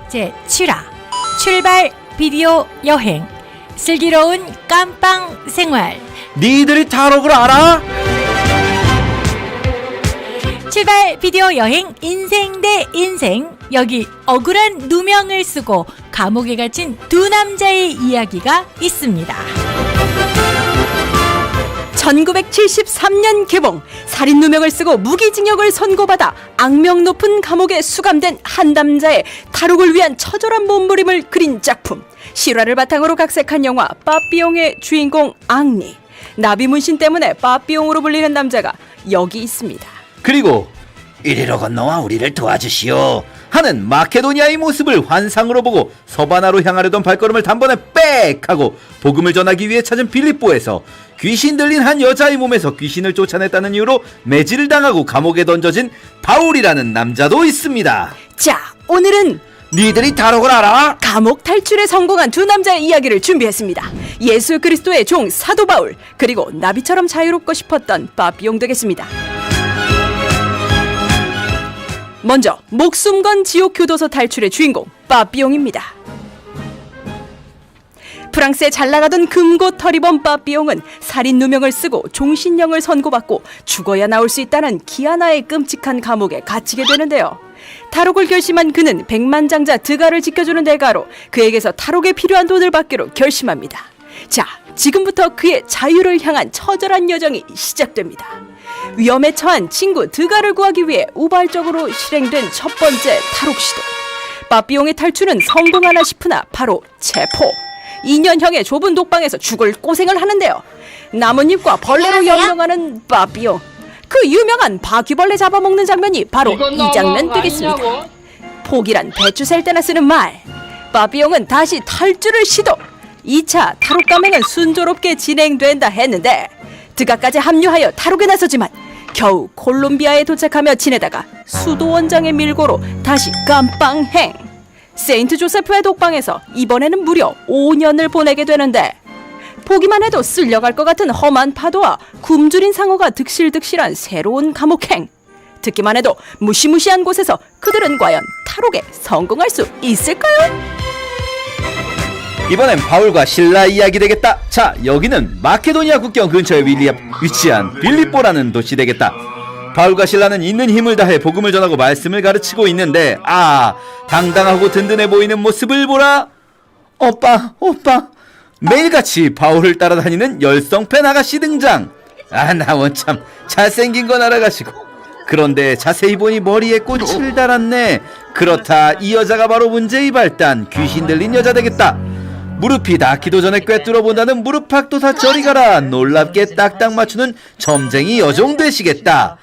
제7화 출발 비디오 여행 슬기로운 깜빵 생활. 니들이 탈옥을 알아? 출발 비디오 여행 인생 대 인생. 여기 억울한 누명을 쓰고 감옥에 갇힌 두 남자의 이야기가 있습니다. 1973년 개봉, 살인 누명을 쓰고 무기징역을 선고받아 악명 높은 감옥에 수감된 한 남자의 탈옥을 위한 처절한 몸부림을 그린 작품. 실화를 바탕으로 각색한 영화 빠삐용의 주인공 앙리. 나비 문신 때문에 빠삐용으로 불리는 남자가 여기 있습니다. 그리고 이리로 건너와 우리를 도와주시오 하는 마케도니아의 모습을 환상으로 보고 서바나로 향하려던 발걸음을 단번에 빽 하고 복음을 전하기 위해 찾은 빌립보에서 귀신 들린 한 여자의 몸에서 귀신을 쫓아냈다는 이유로 매질을 당하고 감옥에 던져진 바울이라는 남자도 있습니다. 자, 오늘은 니들이 탈옥을 알아? 감옥 탈출에 성공한 두 남자의 이야기를 준비했습니다. 예수 그리스도의 종 사도 바울, 그리고 나비처럼 자유롭고 싶었던 빠삐용 되겠습니다. 먼저 목숨 건 지옥 교도소 탈출의 주인공 빠삐용입니다. 프랑스에 잘나가던 금고털이범 빠삐용은 살인 누명을 쓰고 종신형을 선고받고 죽어야 나올 수 있다는 기아나의 끔찍한 감옥에 갇히게 되는데요. 탈옥을 결심한 그는 백만장자 드가를 지켜주는 대가로 그에게서 탈옥에 필요한 돈을 받기로 결심합니다. 자, 지금부터 그의 자유를 향한 처절한 여정이 시작됩니다. 위험에 처한 친구 드가를 구하기 위해 우발적으로 실행된 첫 번째 탈옥 시도. 빠삐용의 탈출은 성공하나 싶으나 바로 체포. 2년형의 좁은 독방에서 죽을 고생을 하는데요. 나뭇잎과 벌레로 연명하는 빠삐용. 그 유명한 바퀴벌레 잡아먹는 장면이 바로 이 장면 되겠습니다. 포기란 배추 셀 때나 쓰는 말. 빠삐용은 다시 탈출을 시도. 2차 탈옥 감행은 순조롭게 진행된다 했는데 드가까지 합류하여 탈옥에 나서지만 겨우 콜롬비아에 도착하며 지내다가 수도 원장의 밀고로 다시 깜빵행. 세인트 조세프의 독방에서 이번에는 무려 5년을 보내게 되는데 보기만 해도 쓸려갈 것 같은 험한 파도와 굶주린 상어가 득실득실한 새로운 감옥행. 듣기만 해도 무시무시한 곳에서 그들은 과연 탈옥에 성공할 수 있을까요? 이번엔 바울과 실라 이야기 되겠다. 자, 여기는 마케도니아 국경 근처에 위치한 빌립보라는 도시 되겠다. 바울과 실라는 있는 힘을 다해 복음을 전하고 말씀을 가르치고 있는데, 당당하고 든든해 보이는 모습을 보라. 오빠 매일같이 바울을 따라다니는 열성팬 아가씨 등장. 나 원참 잘생긴 건 알아가시고, 그런데 자세히 보니 머리에 꽃을 달았네. 그렇다, 이 여자가 바로 문제의 발단 귀신 들린 여자 되겠다. 무릎이 닿기도 전에 꿰뚫어 본다는 무릎팍도사 저리 가라. 놀랍게 딱딱 맞추는 점쟁이 여종 되시겠다.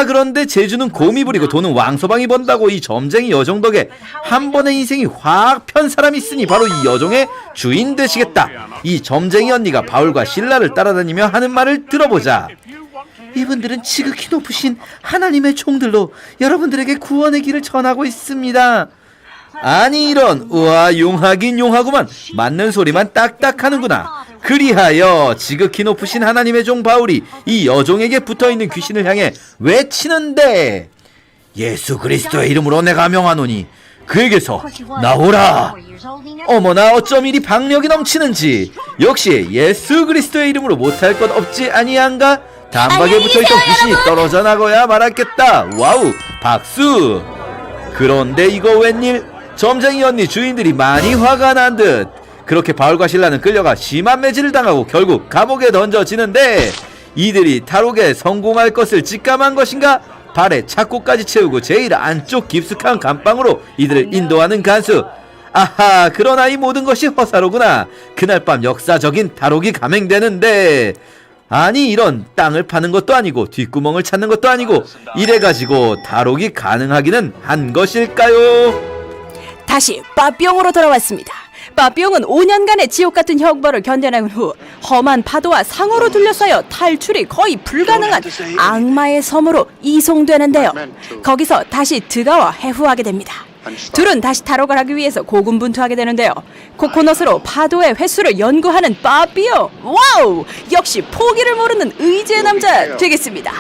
그런데 제주는 곰이 부리고 돈은 왕서방이 번다고 이 점쟁이 여종 덕에 한 번의 인생이 확 편 사람이 있으니 바로 이 여종의 주인 되시겠다. 이 점쟁이 언니가 바울과 실라를 따라다니며 하는 말을 들어보자. 이분들은 지극히 높으신 하나님의 종들로 여러분들에게 구원의 길을 전하고 있습니다. 아니 이런, 우와, 용하긴 용하구만. 맞는 소리만 딱딱 하는구나. 그리하여 지극히 높으신 하나님의 종 바울이 이 여종에게 붙어있는 귀신을 향해 외치는데, 예수 그리스도의 이름으로 내가 명하노니 그에게서 나오라. 어머나, 어쩜 이리 박력이 넘치는지. 역시 예수 그리스도의 이름으로 못할 것 없지 아니한가. 단박에 붙어있던 귀신이 떨어져 나고야 말았겠다. 와우, 박수. 그런데 이거 웬일? 점쟁이 언니 주인들이 많이 화가 난 듯. 그렇게 바울과 실라는 끌려가 심한 매질을 당하고 결국 감옥에 던져지는데, 이들이 탈옥에 성공할 것을 직감한 것인가? 발에 착고까지 채우고 제일 안쪽 깊숙한 감방으로 이들을 인도하는 간수. 아하, 그러나 이 모든 것이 허사로구나. 그날 밤 역사적인 탈옥이 감행되는데, 아니 이런, 땅을 파는 것도 아니고 뒷구멍을 찾는 것도 아니고 이래가지고 탈옥이 가능하기는 한 것일까요? 다시 빠삐용으로 돌아왔습니다. 빠삐용은 5년간의 지옥같은 형벌을 견뎌낸 후 험한 파도와 상어로 둘러싸여 탈출이 거의 불가능한 악마의 섬으로 이송되는데요. 거기서 다시 드가와 해후하게 됩니다. 둘은 다시 탈옥을 하기 위해서 고군분투하게 되는데요. 코코넛으로 파도의 횟수를 연구하는 빠삐용. 와우! 역시 포기를 모르는 의지의 남자 되겠습니다.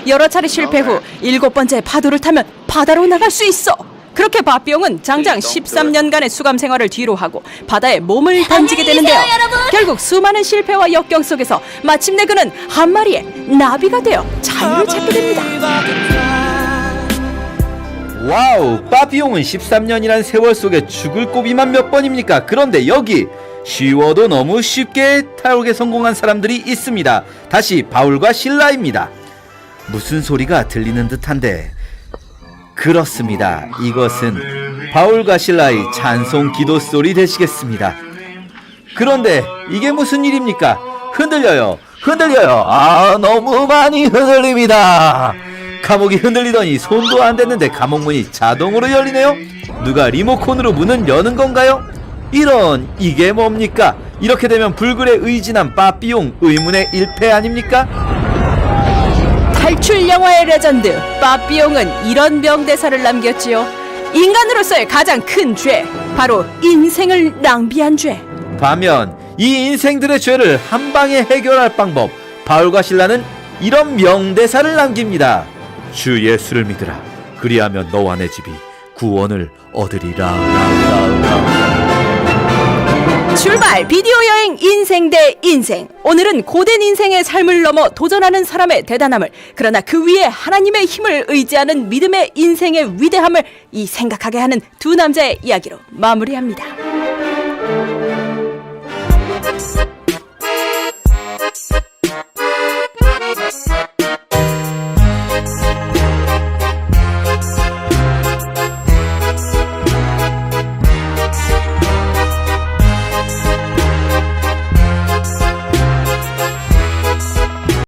여러 차례 실패 후 7번째 파도를 타면 바다로 나갈 수 있어. 그렇게 바비용은 장장 13년간의 수감 생활을 뒤로 하고 바다에 몸을 던지게 되는데요. 결국 수많은 실패와 역경 속에서 마침내 그는 한 마리의 나비가 되어 자유를 찾게 됩니다. 와우, 빠삐용은 13년이란 세월 속에 죽을 고비만 몇 번입니까? 그런데 여기 쉬워도 너무 쉽게 탈옥에 성공한 사람들이 있습니다. 다시 바울과 실라입니다. 무슨 소리가 들리는 듯한데, 그렇습니다. 이것은 바울과 실라의 찬송 기도 소리 되시겠습니다. 그런데 이게 무슨 일입니까? 흔들려요. 아, 너무 많이 흔들립니다. 감옥이 흔들리더니 손도 안 댔는데 감옥 문이 자동으로 열리네요. 누가 리모컨으로 문은 여는 건가요? 이런, 이게 뭡니까? 이렇게 되면 불굴에 의진한 빠삐용 의문의 일패 아닙니까? 탈출 영화의 레전드 빠삐용은 이런 명대사를 남겼지요. 인간으로서의 가장 큰 죄, 바로 인생을 낭비한 죄. 반면 이 인생들의 죄를 한 방에 해결할 방법, 바울과 실라는 이런 명대사를 남깁니다. 주 예수를 믿으라. 그리하면 너와 내 집이 구원을 얻으리라. 출발! 비디오 여행 인생 대 인생. 오늘은 고된 인생의 삶을 넘어 도전하는 사람의 대단함을, 그러나 그 위에 하나님의 힘을 의지하는 믿음의 인생의 위대함을 이 생각하게 하는 두 남자의 이야기로 마무리합니다.